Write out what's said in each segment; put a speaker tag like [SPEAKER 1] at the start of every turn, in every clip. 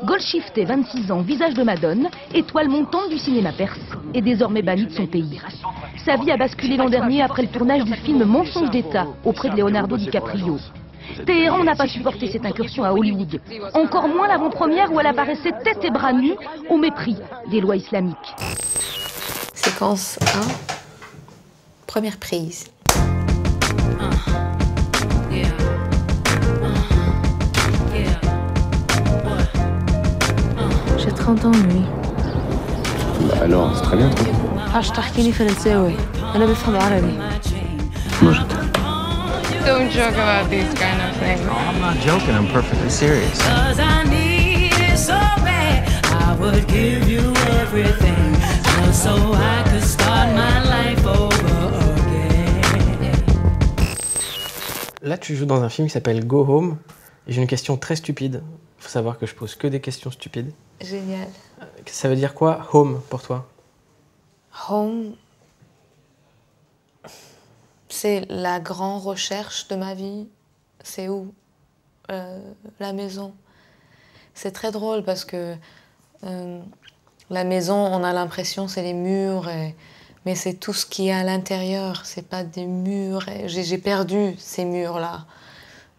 [SPEAKER 1] Golshifteh, 26 ans, visage de Madone, étoile montante du cinéma perse, est désormais banni de son pays. Sa vie a basculé l'an dernier après le tournage du film Mensonge d'État auprès de Leonardo DiCaprio. Téhéran n'a pas supporté cette incursion à Hollywood, encore moins l'avant-première où elle apparaissait tête et bras nus au mépris des lois islamiques.
[SPEAKER 2] Séquence 1, première prise. J'ai 30 ans, lui.
[SPEAKER 3] Bah alors, c'est très bien, toi.
[SPEAKER 2] عاش تحكيني فرنساوي أنا بفهم عربي.
[SPEAKER 3] Moi, je t'aime.
[SPEAKER 4] Don't joke about these kind of things.
[SPEAKER 3] No, I'm not joking, I'm perfectly serious.
[SPEAKER 5] Cause I need it so bad, I would give you everything, just so I could start my life over again.
[SPEAKER 6] Là, tu joues dans un film qui s'appelle Go Home. Et j'ai une question très stupide. Il faut savoir que je pose que des questions stupides.
[SPEAKER 2] Génial.
[SPEAKER 6] Ça veut dire quoi, home, pour toi?
[SPEAKER 2] Home, c'est la grande recherche de ma vie. C'est où? La maison. C'est très drôle parce que la maison, on a l'impression c'est les murs, mais c'est tout ce qui est à l'intérieur. C'est pas des murs. J'ai perdu ces murs-là.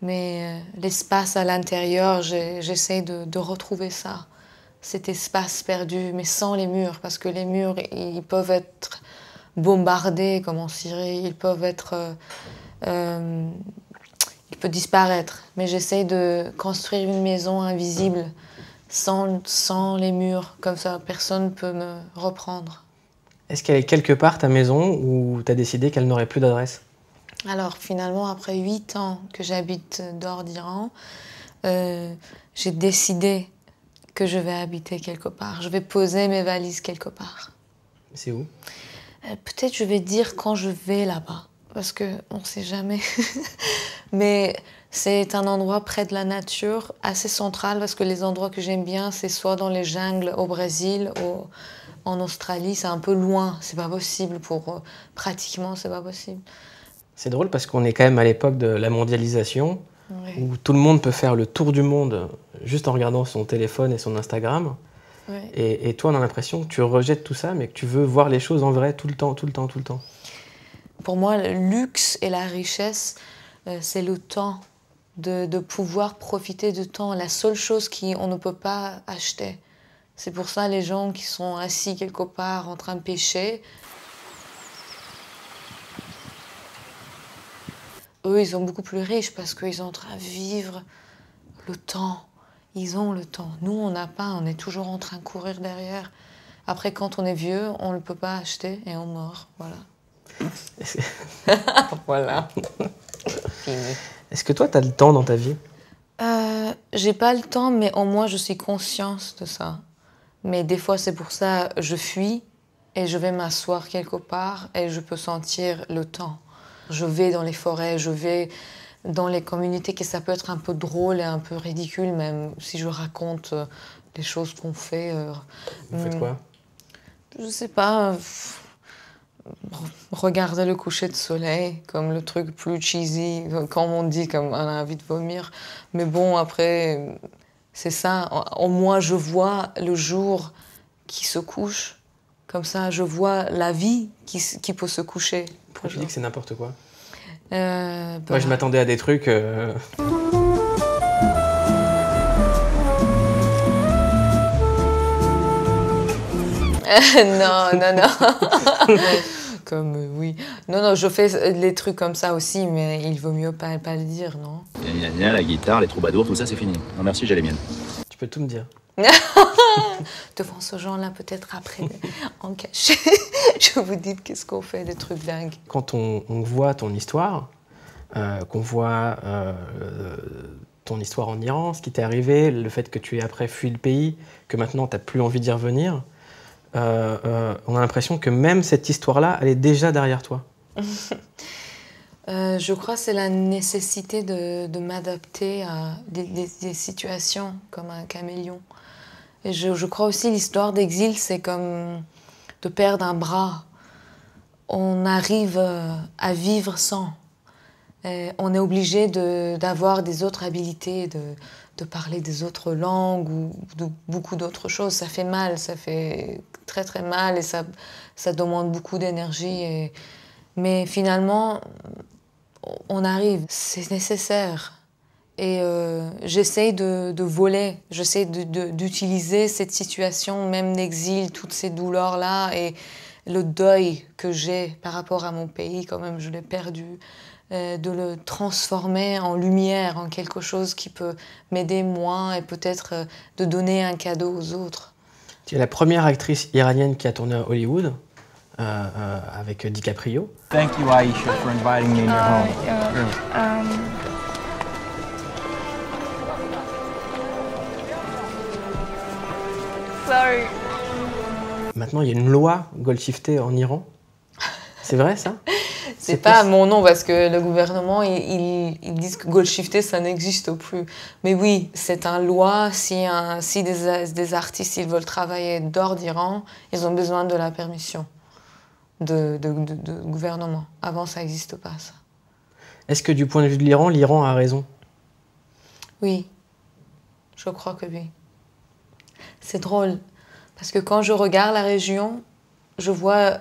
[SPEAKER 2] Mais l'espace à l'intérieur, j'essaie de retrouver ça. Cet espace perdu, mais sans les murs, parce que les murs, ils peuvent être bombardés, comme en Syrie, ils peuvent être... ils peuvent disparaître. Mais j'essaie de construire une maison invisible, sans les murs, comme ça personne ne peut me reprendre.
[SPEAKER 6] Est-ce qu'elle est quelque part, ta maison, ou tu as décidé qu'elle n'aurait plus d'adresse?
[SPEAKER 2] Alors finalement, après 8 ans que j'habite dehors d'Iran, j'ai décidé que je vais habiter quelque part. Je vais poser mes valises quelque part.
[SPEAKER 6] C'est où?
[SPEAKER 2] Peut-être je vais dire quand je vais là-bas, parce qu'on ne sait jamais. Mais c'est un endroit près de la nature, assez central, parce que les endroits que j'aime bien, c'est soit dans les jungles au Brésil, en Australie, c'est un peu loin, c'est pas possible pour... pratiquement, c'est pas possible.
[SPEAKER 6] C'est drôle parce qu'on est quand même à l'époque de la mondialisation, oui, où tout le monde peut faire le tour du monde juste en regardant son téléphone et son Instagram. Oui. Et toi, on a l'impression que tu rejettes tout ça, mais que tu veux voir les choses en vrai tout le temps, tout le temps, tout le temps.
[SPEAKER 2] Pour moi, le luxe et la richesse, c'est le temps, de pouvoir profiter du temps. La seule chose qu'on ne peut pas acheter. C'est pour ça les gens qui sont assis quelque part en train de pêcher, eux, ils sont beaucoup plus riches parce qu'ils sont en train de vivre le temps. Ils ont le temps. Nous, on n'a pas, on est toujours en train de courir derrière. Après, quand on est vieux, on ne le peut pas acheter et on meurt. Voilà. Voilà. Fini.
[SPEAKER 6] Est-ce que toi, tu as le temps dans ta vie?
[SPEAKER 2] J'ai pas le temps, mais au moins, je suis consciente de ça. Mais des fois, c'est pour ça que je fuis et je vais m'asseoir quelque part et je peux sentir le temps. Je vais dans les forêts, je vais dans les communautés, que ça peut être un peu drôle et un peu ridicule, même si je raconte les choses qu'on fait.
[SPEAKER 6] Vous faites quoi?
[SPEAKER 2] Je sais pas. Regarder le coucher de soleil, comme le truc plus cheesy, comme on dit, comme on a envie de vomir. Mais bon, après, c'est ça. Au moins, je vois le jour qui se couche. Comme ça, je vois la vie qui peut se coucher.
[SPEAKER 6] Pourquoi tu dis que c'est n'importe quoi?
[SPEAKER 2] Moi,
[SPEAKER 6] je m'attendais à des trucs...
[SPEAKER 2] non, non, non. Comme, oui. Non, non, je fais des trucs comme ça aussi, mais il vaut mieux pas le dire, non?
[SPEAKER 3] La guitare, les troubadours, tout ça, c'est fini. Non, merci, j'ai les miennes.
[SPEAKER 6] Tu peux tout me dire.
[SPEAKER 2] Devant ce genre-là, peut-être après, en cachet, je vous dis qu'est-ce qu'on fait, des trucs dingues.
[SPEAKER 6] Quand on voit ton histoire, qu'on voit ton histoire en Iran, ce qui t'est arrivé, le fait que tu aies après fui le pays, que maintenant tu n'as plus envie d'y revenir, on a l'impression que même cette histoire-là, elle est déjà derrière toi.
[SPEAKER 2] Je crois que c'est la nécessité de m'adapter à des situations comme un caméléon. Et je crois aussi l'histoire d'exil, c'est comme de perdre un bras. On arrive à vivre sans. Et on est obligé d'avoir des autres habilités, de parler des autres langues ou de beaucoup d'autres choses. Ça fait mal, ça fait très très mal et ça demande beaucoup d'énergie. Mais finalement, on arrive, c'est nécessaire. Et j'essaie de voler, j'essaie d'utiliser cette situation, même d'exil, toutes ces douleurs-là et le deuil que j'ai par rapport à mon pays, quand même, je l'ai perdu, de le transformer en lumière, en quelque chose qui peut m'aider moi et peut-être de donner un cadeau aux autres.
[SPEAKER 6] Tu es la première actrice iranienne qui a tourné à Hollywood avec DiCaprio.
[SPEAKER 7] Thank you, Aisha, for inviting me in your home. Really.
[SPEAKER 4] Sorry.
[SPEAKER 6] Maintenant, il y a une loi Golshifteh en Iran. C'est vrai, ça?
[SPEAKER 2] C'est pas mon nom, parce que le gouvernement, ils disent que Golshifteh, ça n'existe plus. Mais oui, c'est une loi. Si des artistes ils veulent travailler dehors d'Iran, ils ont besoin de la permission de gouvernement. Avant, ça n'existe pas, ça.
[SPEAKER 6] Est-ce que du point de vue de l'Iran a raison?
[SPEAKER 2] Oui, je crois que oui. C'est drôle, parce que quand je regarde la région, je vois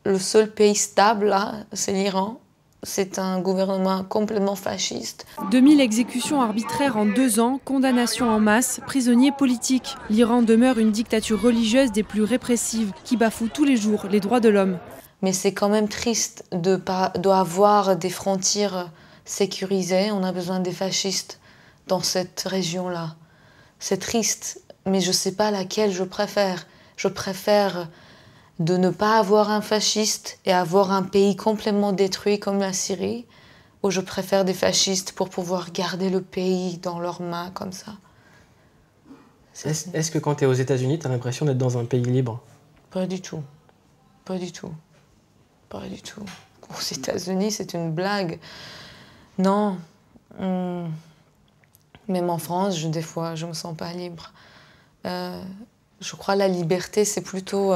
[SPEAKER 2] le seul pays stable, là, c'est l'Iran. C'est un gouvernement complètement fasciste.
[SPEAKER 8] 2000 exécutions arbitraires en 2 ans, condamnations en masse, prisonniers politiques. L'Iran demeure une dictature religieuse des plus répressives, qui bafoue tous les jours les droits de l'homme.
[SPEAKER 2] Mais c'est quand même triste d'avoir des frontières sécurisées. On a besoin des fascistes dans cette région-là. C'est triste, mais je ne sais pas laquelle je préfère. Je préfère de ne pas avoir un fasciste et avoir un pays complètement détruit comme la Syrie, ou je préfère des fascistes pour pouvoir garder le pays dans leurs mains comme ça.
[SPEAKER 6] Est-ce que quand tu es aux États-Unis, tu as l'impression d'être dans un pays libre? Pas
[SPEAKER 2] du tout. Pas du tout. Pas du tout. Aux États-Unis, c'est une blague. Non. Même en France, des fois, je me sens pas libre. Je crois que la liberté, c'est plutôt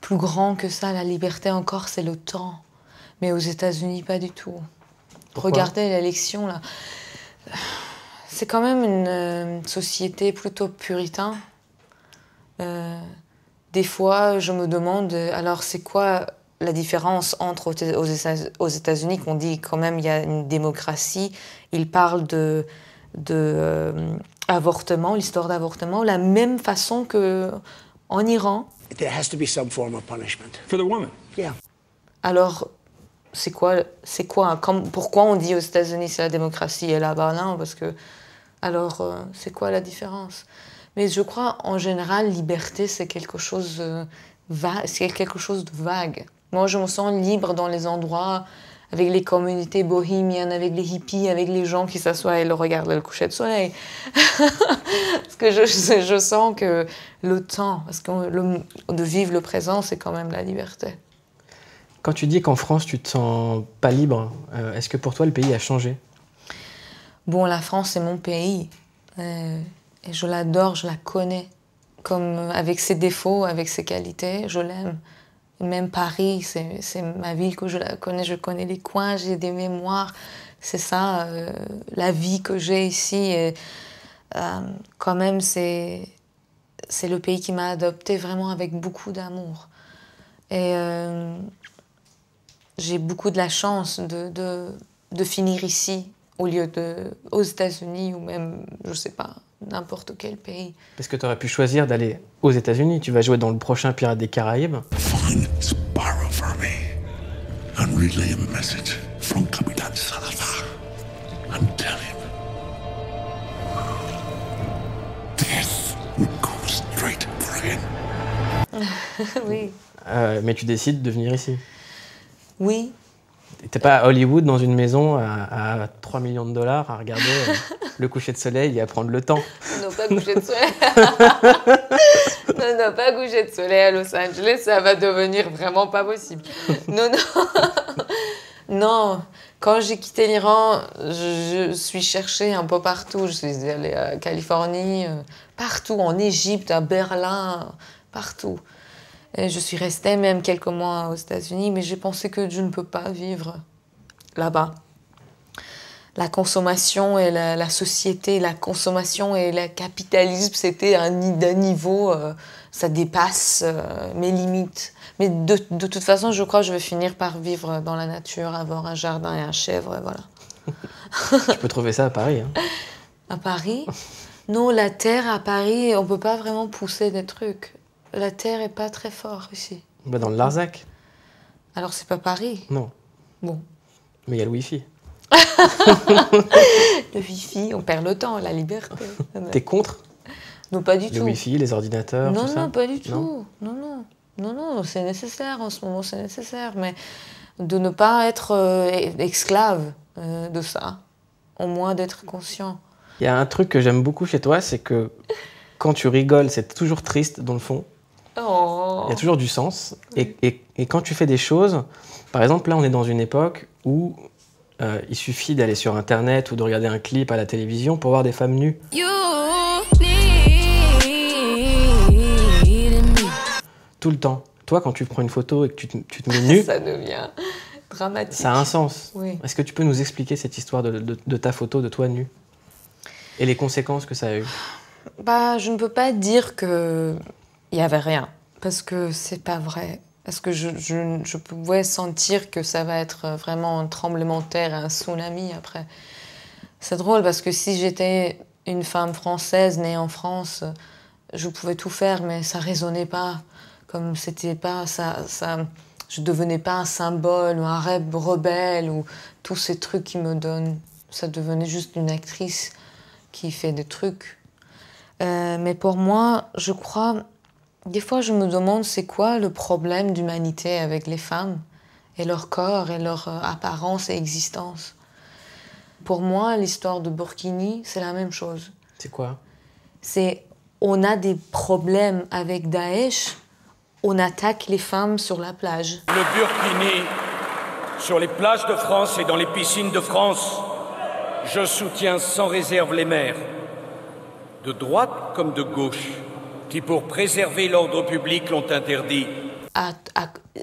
[SPEAKER 2] plus grand que ça. La liberté encore, c'est le temps. Mais aux États-Unis, pas du tout.
[SPEAKER 6] Pourquoi?
[SPEAKER 2] Regardez l'élection, là. C'est quand même une société plutôt puritain. Des fois, je me demande, alors c'est quoi la différence entre aux États-Unis, qu'on dit quand même il y a une démocratie, ils parlent de avortement, l'histoire d'avortement, la même façon qu'en Iran.
[SPEAKER 9] There has to be some form of punishment.
[SPEAKER 7] For the woman.
[SPEAKER 9] Yeah.
[SPEAKER 2] Alors, c'est quoi pourquoi on dit aux États-Unis c'est la démocratie et là-bas non? Parce que, alors, c'est quoi la différence? Mais je crois, en général, liberté, c'est quelque chose de vague. Moi, je me sens libre dans les endroits, avec les communautés bohémiennes, avec les hippies, avec les gens qui s'assoient et regardent le coucher de soleil. Parce que je sens que le temps, de vivre le présent, c'est quand même la liberté.
[SPEAKER 6] Quand tu dis qu'en France, tu te sens pas libre, est-ce que pour toi, le pays a changé?
[SPEAKER 2] Bon, la France, c'est mon pays. Et je l'adore, je la connais. Avec ses défauts, avec ses qualités, je l'aime. Même Paris, c'est ma ville que je connais les coins, j'ai des mémoires. C'est ça, la vie que j'ai ici. Et, quand même, c'est le pays qui m'a adoptée vraiment avec beaucoup d'amour. Et j'ai beaucoup de la chance de finir ici, au lieu aux États-Unis ou même, je sais pas, n'importe quel pays.
[SPEAKER 6] Parce que tu aurais pu choisir d'aller aux États-Unis. Tu vas jouer dans le prochain Pirates des Caraïbes.
[SPEAKER 9] Find Sparrow for me and relay a message from Capitan Salazar and tell him death will go straight for him.
[SPEAKER 2] Oui.
[SPEAKER 6] Mais tu décides de venir ici.
[SPEAKER 2] Oui.
[SPEAKER 6] T'es pas à Hollywood dans une maison à 3 millions de dollars à regarder le coucher de soleil et à prendre le temps.
[SPEAKER 2] Non, pas coucher de soleil. Non, pas coucher de soleil à Los Angeles, ça va devenir vraiment pas possible. Non. Non, quand j'ai quitté l'Iran, je suis cherchée un peu partout. Je suis allée à Californie, partout, en Égypte, à Berlin, partout. Et je suis restée même quelques mois aux États-Unis, mais j'ai pensé que je ne peux pas vivre là-bas. la consommation et la société, la consommation et le capitalisme, c'était d'un niveau, ça dépasse mes limites. Mais de toute façon, je crois que je vais finir par vivre dans la nature, avoir un jardin et un chèvre, et voilà.
[SPEAKER 6] Tu peux trouver ça à Paris. Hein.
[SPEAKER 2] À Paris? Non, la terre à Paris, on peut pas vraiment pousser des trucs. La terre est pas très forte ici.
[SPEAKER 6] Bah dans le Larzac.
[SPEAKER 2] Alors c'est pas Paris?
[SPEAKER 6] Non.
[SPEAKER 2] Bon.
[SPEAKER 6] Mais il y a le Wi-Fi.
[SPEAKER 2] Le Wi-Fi, on perd le temps, la liberté.
[SPEAKER 6] T'es contre?
[SPEAKER 2] Non, pas du tout.
[SPEAKER 6] Le Wi-Fi, les ordinateurs,
[SPEAKER 2] non,
[SPEAKER 6] tout ça?
[SPEAKER 2] Non, pas du tout.
[SPEAKER 6] Non,
[SPEAKER 2] non, non, non, c'est nécessaire en ce moment, c'est nécessaire. Mais de ne pas être esclave de ça, au moins d'être conscient.
[SPEAKER 6] Il y a un truc que j'aime beaucoup chez toi, c'est que quand tu rigoles, c'est toujours triste dans le fond.
[SPEAKER 2] Oh.
[SPEAKER 6] Il y a toujours du sens. Et quand tu fais des choses, par exemple, là, on est dans une époque où il suffit d'aller sur Internet ou de regarder un clip à la télévision pour voir des femmes nues. Tout le temps. Toi, quand tu prends une photo et que tu te mets nu,
[SPEAKER 2] ça devient dramatique.
[SPEAKER 6] Ça a un sens.
[SPEAKER 2] Oui.
[SPEAKER 6] Est-ce que tu peux nous expliquer cette histoire de ta photo de toi nu et les conséquences que ça a eu?
[SPEAKER 2] Bah, je ne peux pas dire qu'il n'y avait rien, parce que c'est pas vrai. Parce que je pouvais sentir que ça va être vraiment un tremblement de terre, un tsunami après. C'est drôle parce que si j'étais une femme française née en France, je pouvais tout faire, mais ça résonnait pas. Comme c'était pas je devenais pas un symbole ou un rêve rebelle ou tous ces trucs qui me donnent. Ça devenait juste une actrice qui fait des trucs. Mais pour moi, je crois, des fois je me demande c'est quoi le problème d'humanité avec les femmes et leur corps et leur apparence et existence. Pour moi, l'histoire de Burkini, c'est la même chose.
[SPEAKER 6] C'est quoi?
[SPEAKER 2] C'est on a des problèmes avec Daesh, on attaque les femmes sur la plage.
[SPEAKER 10] Le Burkini, sur les plages de France et dans les piscines de France, je soutiens sans réserve les maires, de droite comme de gauche, qui pour préserver l'ordre public l'ont interdit.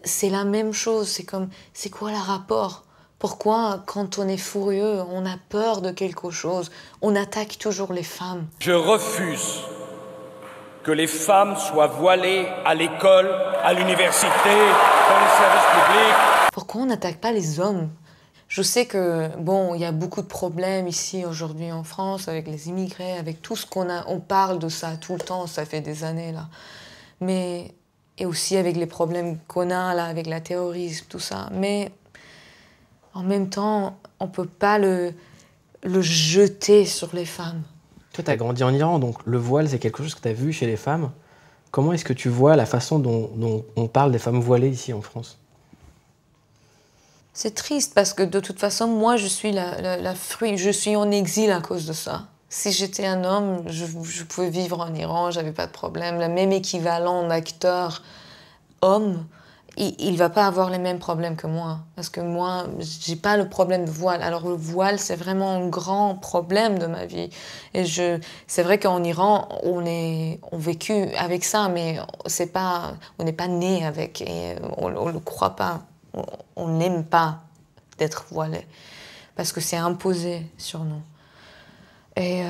[SPEAKER 2] C'est la même chose, c'est quoi le rapport? Pourquoi, quand on est furieux, on a peur de quelque chose, on attaque toujours les femmes?
[SPEAKER 10] Je refuse que les femmes soient voilées à l'école, à l'université, dans les services publics.
[SPEAKER 2] Pourquoi on n'attaque pas les hommes? Je sais que, bon, il y a beaucoup de problèmes ici aujourd'hui en France avec les immigrés, avec tout ce qu'on a. On parle de ça tout le temps, ça fait des années là. Mais, et aussi avec les problèmes qu'on a là, avec le terrorisme, tout ça. Mais en même temps, on ne peut pas le jeter sur les femmes.
[SPEAKER 6] Toi, tu as grandi en Iran, donc le voile, c'est quelque chose que tu as vu chez les femmes. Comment est-ce que tu vois la façon dont on parle des femmes voilées ici en France?
[SPEAKER 2] C'est triste parce que de toute façon, moi, je suis je suis en exil à cause de ça. Si j'étais un homme, je pouvais vivre en Iran, j'avais pas de problème. Le même équivalent d'acteur homme, il va pas avoir les mêmes problèmes que moi. Parce que moi, j'ai pas le problème de voile. Alors le voile, c'est vraiment un grand problème de ma vie. Et c'est vrai qu'en Iran, on vécu avec ça, mais on n'est pas né avec. Et on le croit pas. On n'aime pas d'être voilé. Parce que c'est imposé sur nous. Et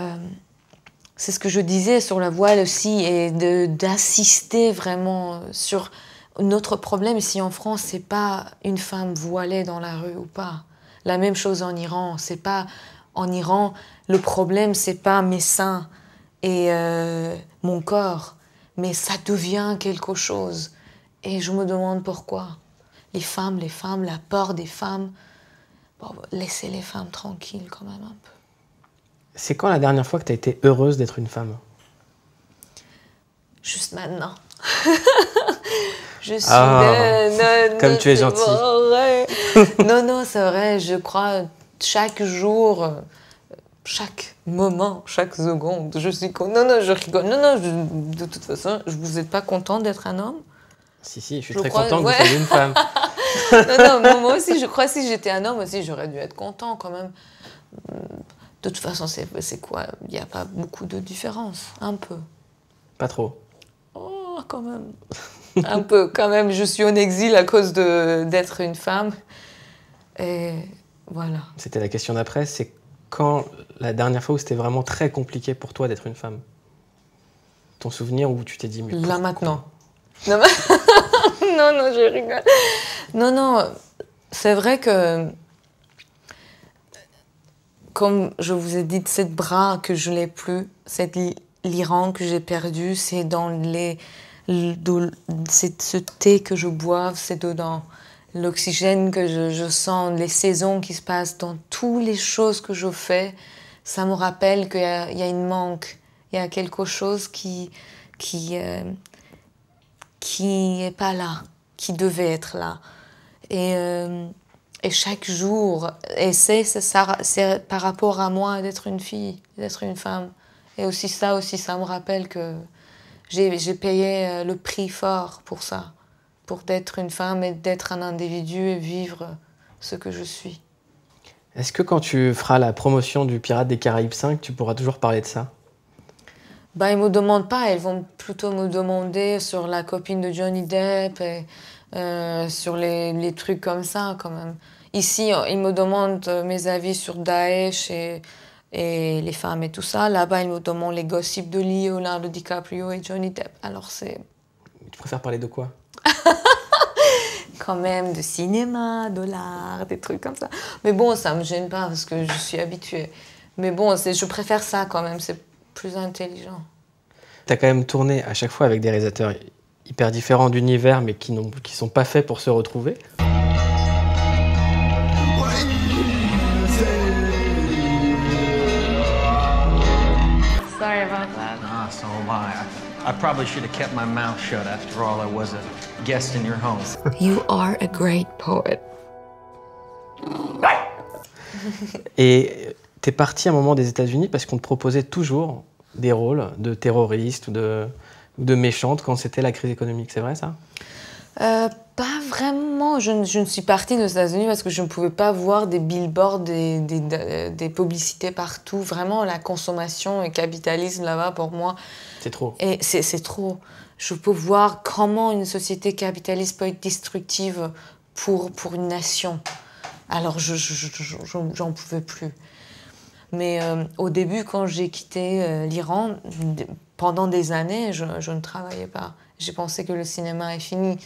[SPEAKER 2] c'est ce que je disais sur la voile aussi, et d'assister vraiment sur... Notre problème ici en France, c'est pas une femme voilée dans la rue ou pas. La même chose en Iran. C'est pas en Iran, le problème, c'est pas mes seins et mon corps, mais ça devient quelque chose. Et je me demande pourquoi. Les femmes, la peur des femmes. Bon, laissez les femmes tranquilles quand même un peu.
[SPEAKER 6] C'est quand la dernière fois que tu as été heureuse d'être une femme?
[SPEAKER 2] Juste maintenant. Je suis
[SPEAKER 6] comme tu es gentille.
[SPEAKER 2] Non, c'est vrai, je crois chaque jour, chaque moment, chaque seconde, je suis non, je rigole. De toute façon, vous n'êtes pas content d'être un homme?
[SPEAKER 6] Si, je suis très content que vous soyez une femme.
[SPEAKER 2] non, moi aussi, je crois que si j'étais un homme aussi, j'aurais dû être content quand même. De toute façon, c'est quoi? Il n'y a pas beaucoup de différence, un peu.
[SPEAKER 6] Pas trop.
[SPEAKER 2] Oh, quand même. Un peu, quand même. Je suis en exil à cause d'être une femme. Et voilà.
[SPEAKER 6] C'était la question d'après, c'est quand la dernière fois où c'était vraiment très compliqué pour toi d'être une femme? Ton souvenir où tu t'es dit... Mais
[SPEAKER 2] là
[SPEAKER 6] pourquoi?
[SPEAKER 2] maintenant. Non, non, je rigole. Non, c'est vrai que, comme je vous ai dit, cette bras que je n'ai plus, l'Iran que j'ai perdu, c'est dans c'est ce thé que je bois, c'est dedans. L'oxygène que je sens, les saisons qui se passent, dans toutes les choses que je fais, ça me rappelle qu'il y a une manque, il y a quelque chose qui est pas là, qui devait être là. Et chaque jour, et c'est par rapport à moi d'être une fille, d'être une femme. Et aussi, ça me rappelle que j'ai payé le prix fort pour ça, pour d'être une femme et d'être un individu et vivre ce que je suis.
[SPEAKER 6] Est-ce que quand tu feras la promotion du Pirates des Caraïbes 5, tu pourras toujours parler de ça?
[SPEAKER 2] Bah, ils ne me demandent pas, ils vont plutôt me demander sur la copine de Johnny Depp et sur les trucs comme ça quand même. Ici, ils me demandent mes avis sur Daesh et les femmes et tout ça. Là-bas, ils me demandent les gossips de Leonardo DiCaprio et Johnny Depp. Alors c'est...
[SPEAKER 6] Tu préfères parler de quoi?
[SPEAKER 2] Quand même de cinéma, de l'art, des trucs comme ça. Mais bon, ça me gêne pas parce que je suis habituée. Mais bon, je préfère ça quand même, c'est plus intelligent.
[SPEAKER 6] Tu as quand même tourné à chaque fois avec des réalisateurs hyper différents d'univers, mais qui sont pas faits pour se retrouver.
[SPEAKER 4] Sorry about that.
[SPEAKER 7] Ah, so am I. I probably should have kept my mouth shut. After all, I was a guest in your home.
[SPEAKER 2] You are a great poet.
[SPEAKER 6] Et t'es parti à un moment des États-Unis parce qu'on te proposait toujours des rôles de terroristes ou de méchantes quand c'était la crise économique, c'est vrai ça?
[SPEAKER 2] Pas vraiment. Je ne suis partie des États-Unis parce que je ne pouvais pas voir des billboards, des publicités partout. Vraiment, la consommation et le capitalisme là-bas, pour moi...
[SPEAKER 6] C'est trop.
[SPEAKER 2] Et c'est trop. Je peux voir comment une société capitaliste peut être destructive pour une nation. Alors, j'en pouvais plus. Mais au début, quand j'ai quitté l'Iran, pendant des années, je ne travaillais pas. J'ai pensé que le cinéma est fini.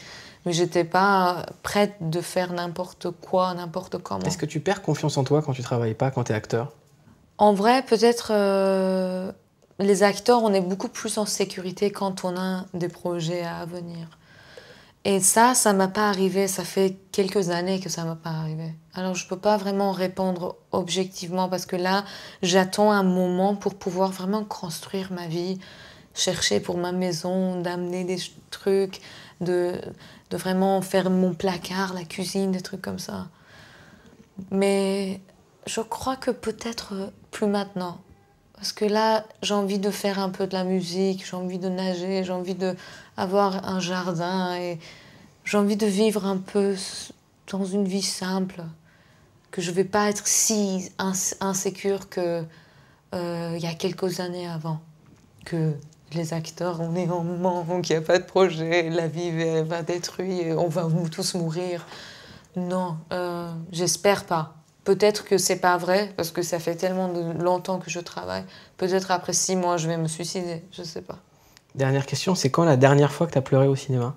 [SPEAKER 2] Mais je n'étais pas prête de faire n'importe quoi, n'importe comment.
[SPEAKER 6] Est-ce que tu perds confiance en toi quand tu ne travailles pas, quand tu es acteur?
[SPEAKER 2] En vrai, peut-être les acteurs, on est beaucoup plus en sécurité quand on a des projets à venir. Et ça ne m''a pas arrivé. Ça fait quelques années que ça ne m'a pas arrivé. Alors, je ne peux pas vraiment répondre objectivement parce que là, j'attends un moment pour pouvoir vraiment construire ma vie, chercher pour ma maison, d'amener des trucs, de vraiment faire mon placard, la cuisine, des trucs comme ça. Mais je crois que peut-être plus maintenant. Parce que là, j'ai envie de faire un peu de la musique, j'ai envie de nager, j'ai envie d'avoir un jardin et j'ai envie de vivre un peu dans une vie simple. Que je ne vais pas être si insécure qu'il y a quelques années avant. Que les acteurs, on est en manque, il n'y a pas de projet, la vie va détruire, on va tous mourir. Non, j'espère pas. Peut-être que c'est pas vrai, parce que ça fait tellement longtemps que je travaille. Peut-être après 6 mois, je vais me suicider, je sais pas.
[SPEAKER 6] Dernière question, c'est quand la dernière fois que tu as pleuré au cinéma?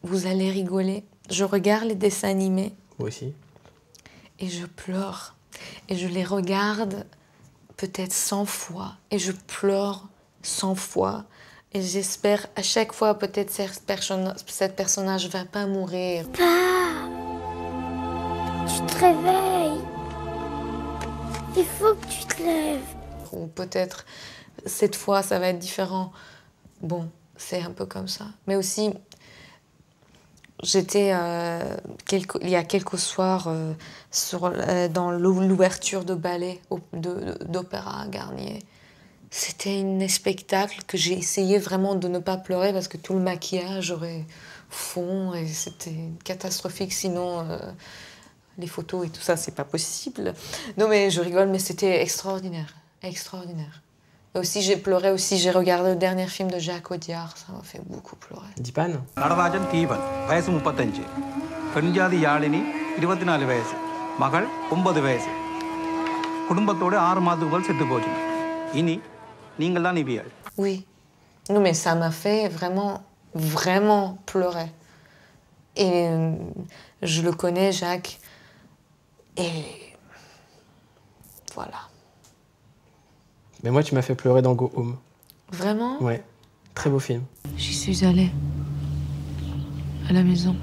[SPEAKER 2] Vous allez rigoler. Je regarde les dessins animés.
[SPEAKER 6] Moi aussi.
[SPEAKER 2] Et je pleure. Et je les regarde peut-être 100 fois. Et je pleure 100 fois. Et j'espère à chaque fois, peut-être cette personnage ne va pas mourir.
[SPEAKER 11] Papa, tu te réveilles. Il faut que tu te lèves.
[SPEAKER 2] Ou peut-être cette fois, ça va être différent. Bon, c'est un peu comme ça. Mais aussi, j'étais il y a quelques soirs dans l'ouverture de ballet d'Opéra Garnier. C'était un spectacle que j'ai essayé vraiment de ne pas pleurer parce que tout le maquillage aurait fond et c'était catastrophique. Sinon, les photos et tout ça, c'est pas possible. Non, mais je rigole, mais c'était extraordinaire. Extraordinaire. Et aussi, j'ai pleuré aussi. J'ai regardé le dernier film de Jacques Audiard. Ça m'a fait beaucoup pleurer.
[SPEAKER 6] Dipan?
[SPEAKER 12] 24 വയസ്സ് മകൾ 9 വയസ്സ് കുടുംബത്തോടെ 6 മാസങ്ങൾ സെത്തുപോയി ഇനി നിങ്ങൾ தான் ഇവിയാൾ.
[SPEAKER 2] Oui. Non mais ça m'a fait vraiment pleurer. Et je le connais, Jacques. Et voilà.
[SPEAKER 6] Mais moi, tu m'as fait pleurer dans Go Home.
[SPEAKER 2] Vraiment?
[SPEAKER 6] Ouais, très beau film.
[SPEAKER 2] J'y suis allée. À la maison.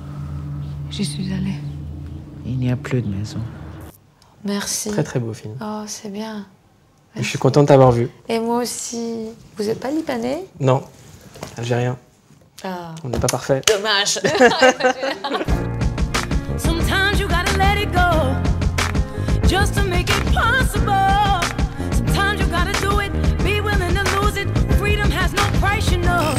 [SPEAKER 2] J'y suis allée.
[SPEAKER 13] Il n'y a plus de maison.
[SPEAKER 2] Merci.
[SPEAKER 6] Très très beau film.
[SPEAKER 2] Oh, c'est bien.
[SPEAKER 6] Je suis content de t'avoir vu.
[SPEAKER 2] Et moi aussi. Vous n'êtes pas libanais?
[SPEAKER 6] Non, algérien.
[SPEAKER 2] Ah.
[SPEAKER 6] On n'est pas parfait.
[SPEAKER 2] Dommage.
[SPEAKER 5] Sometimes you gotta let it go, just to make it possible. Sometimes you gotta do it, be willing to lose it. Freedom has no price, you know.